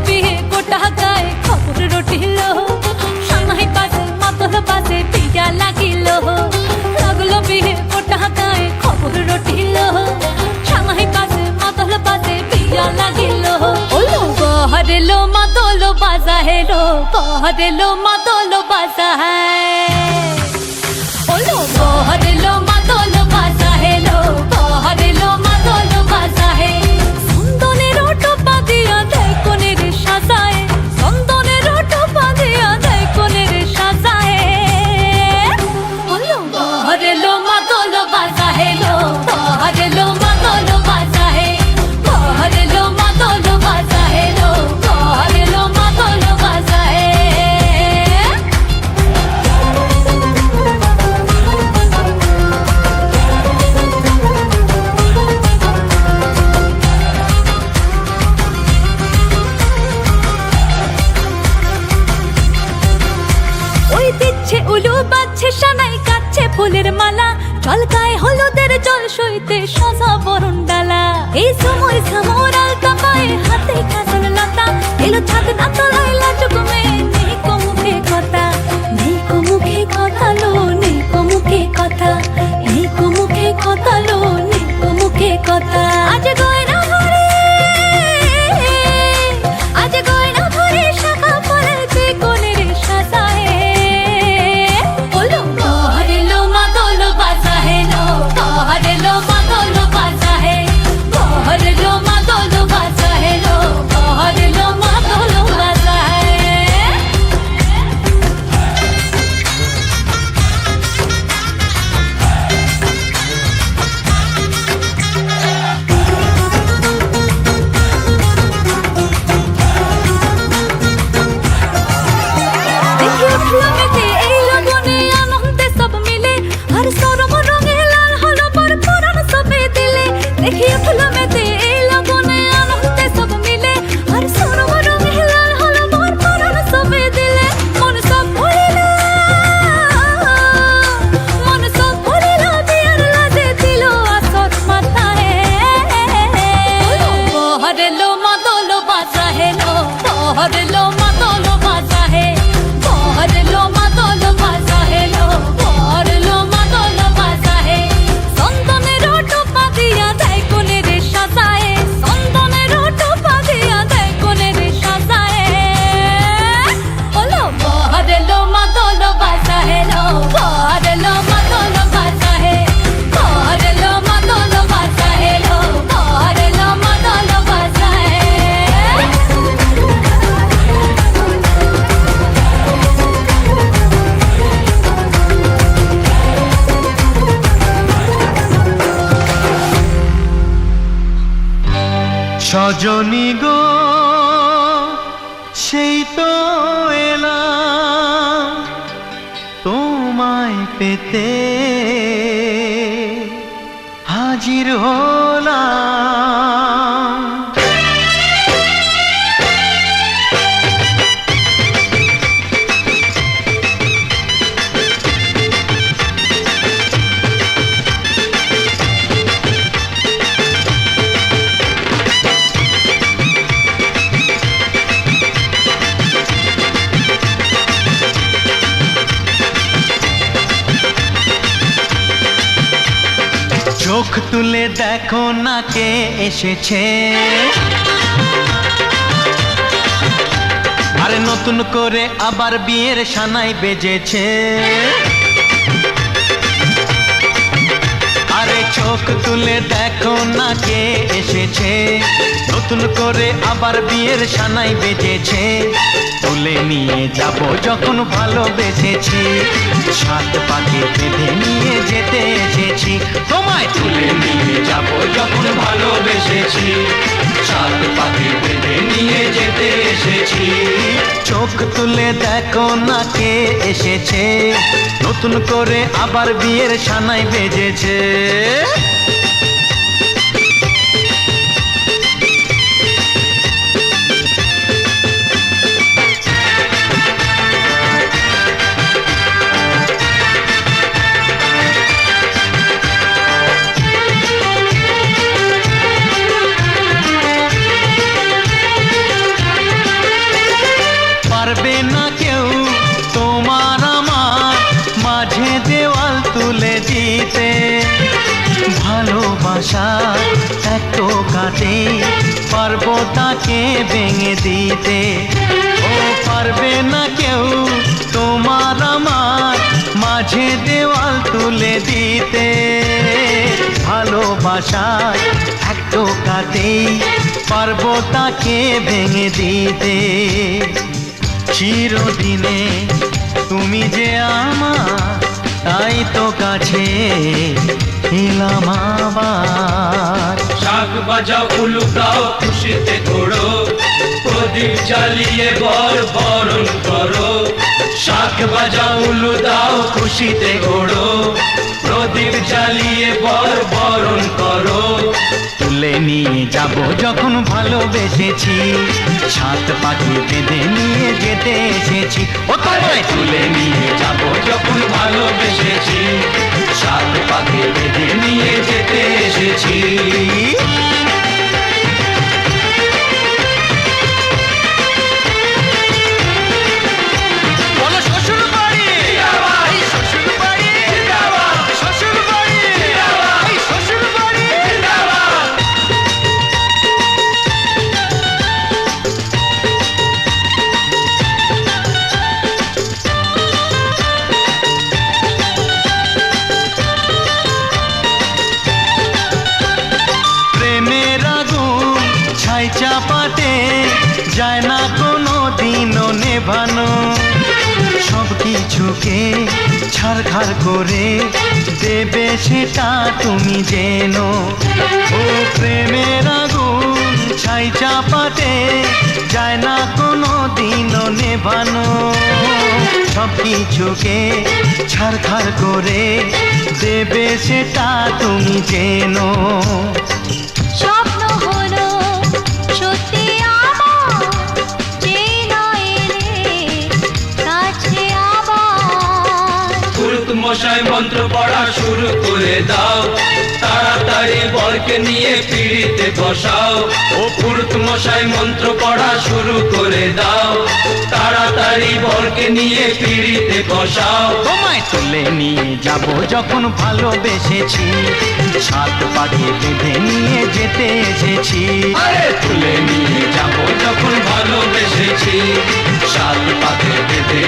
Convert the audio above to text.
বিয়ে গোটা গায়ে খবর রটিল, সানাই বাজে মাতল বাজে বিয়া লাগিল। লাগলো বিয়ে গোটা গায়ে খবর রটিল, সানাই বাজে মাতল বাজে বিয়া লাগিল। ওলো বহরেলো মাতল বাজা হেলো, বহরেলো মাতল বাজা হ্যায়। ওলো বহরেলো মাতল বাজা হেলো, বহরেলো মাতল বাজা হে। চন্দনের টোপা দিয়া দেয় কোনের সাজায়, চন্দনের টোপা দিয়া দেয় কোনের সাজায়। ওলো বহরেলো মাতল বাজা হেলো, বহরেলো মাতল বাজা হে। বহরেলো মাতল বাজা হেলো, বহরেলো মাতল বাজা হে। ওই দিচ্ছে উলু বাজছে সানাই কাচ্ছে ফুলের মালা, জল গায়ে হলুদের জল সইতে সাজা বরণ ডালা। এই সময় সামর আলতা পায়ে হাতে কাজল লতা, এলো ছাদ না তলায় লাজুক মেয়ে, নেই কো মুখে কথা, নেই কো মুখে কথা লো, নেই কো মুখে কথা, নেই কো মুখে কথা লো, নেই কো মুখে কথা। আজ গয়না ভরে, আজ গয়না ভরে শাখা পড়েছে কোনের সাজায়। ওলো বহরেলো মাতল বাজা হেলো, বহরেলো মাতল বাজা হে। বহরেলো মাতল বাজা হেলো, বহরেলো মাতল বাজা হে। দেখি উঠলো মেতে এই লগনে আনন্দে সব মিলে, আর সরম রঙে লাল হলো পর পরাণ সবে দিলে। দেখি উঠলো মেতে এই লগনে আনন্দে সব মিলে, আর সরম রঙে লাল হলো পর পরাণ সবে দিলে। মন সব ভরিল, মন সব ভরিল বিয়ার লাজে দিল আসর মাথায়। বহরেলো মাতল বাজা হেলো, বহরেলো মাতল বাজা হে। বহরেলো মাতল বাজা হেলো, বহরেলো মাতল বাজা হে। চন্দনের টোপা দিয়া দেয় কোনের সাজায়, চন্দনের টোপা দিয়া দেয় কোনের সাজায়। ওলো বহরেলো মাতল বাজা হেলো, বহরেলো মাতল বাজা হে। বহরেলো মাতল বাজা হেলো, বহরেলো মাতল বাজা হে। সজনী গো সেই তো এলাম তোমায় পেতে, হাজির হলাম। চোখ তুলে দেখো না কে এসেছে, আরে নতুন করে আবার বিয়ের সানাই বেজেছে। আরে চোখ তুলে দেখো না কে এসেছে, নতুন করে আবার বিয়ের সানাই বেজেছে। তুলে নিয়ে যাব যখন ভালোবেসেছি, সাত পাকে বেঁধে নিয়ে যেতে এসেছি। তোমায় তুলে নিয়ে যাব যখন ভালোবেসেছি, সাত পাকে বেঁধে নিয়ে যেতে এসেছি। চোখ তুলে দেখো না কে এসেছে, নতুন করে আবার বিয়ের সানাই বেজেছে। ভালোবাসা এক টোকাতে পারবো তাকে ভেঙে দিতে। ও পারবে না কেউ তোমার আমার মাঝে দেওয়াল তুলে দিতে। ভালোবাসা এক টোকাতেই পারবো তাকে ভেঙে দিতে। চিরদিনে তুমি যে আমার, তাই তো কাছে এলাম আবার। শাক বাজাও উলু গাও খুশিতে ঘোড়ো, প্রদীপ জ্বালিয়ে বর বরণ করো। শাক বাজাও উলু দাও খুশিতে ঘোড়ো, প্রদীপ জ্বালিয়ে বর বরণ করো। তুলে নিয়ে যাব যখন ভালোবেসেছি, সাত পাখি বেঁধে নিয়ে যেতে এসেছি। ও তোমায় তুলে নিয়ে যাব যখন ভালোবেসেছি, সাত পাখি বেঁধে নিয়ে যেতে এসেছি। বলো শ্বশুর বাড়ি, এই শ্বশুর বাড়ি, শ্বশুর বাড়ি, এই শ্বশুর বাড়ি। প্রেমের আগুন ছাই চাপাতে যায় না কোনো দিনও নেভানো। সব কিছুকে ছাড়খাড় করে দেবে সেটা তুমি জেনো। ও প্রেমের আগুন ছাই চাপাতে যায় না কোনো দিনও নেভানো। সব কিছুকে ছাড়খাড় করে দেবে সেটা তুমি জেনো। স্বপ্ন হলো সত্যি আমার, যে না এলে কাছে আবার। পুরুত মশাই মন্ত্র পড়া শুরু করে দাও, তাড়াতাড়ি বরকে নিয়ে পিড়িতে বসাও। ও পুরুত মশাই মন্ত্র পড়া শুরু করে দাও, তাড়াতাড়ি বরকে নিয়ে পিড়িতে বসাও। তোমায় তুলে নিয়ে যাব যখন ভালোবেসেছি, সাত পাখি বেঁধে নিয়ে যেতে এসেছি। আরে তুলে নিয়ে যাব যখন ভালোবেসেছি, সাত পাখি বেঁধে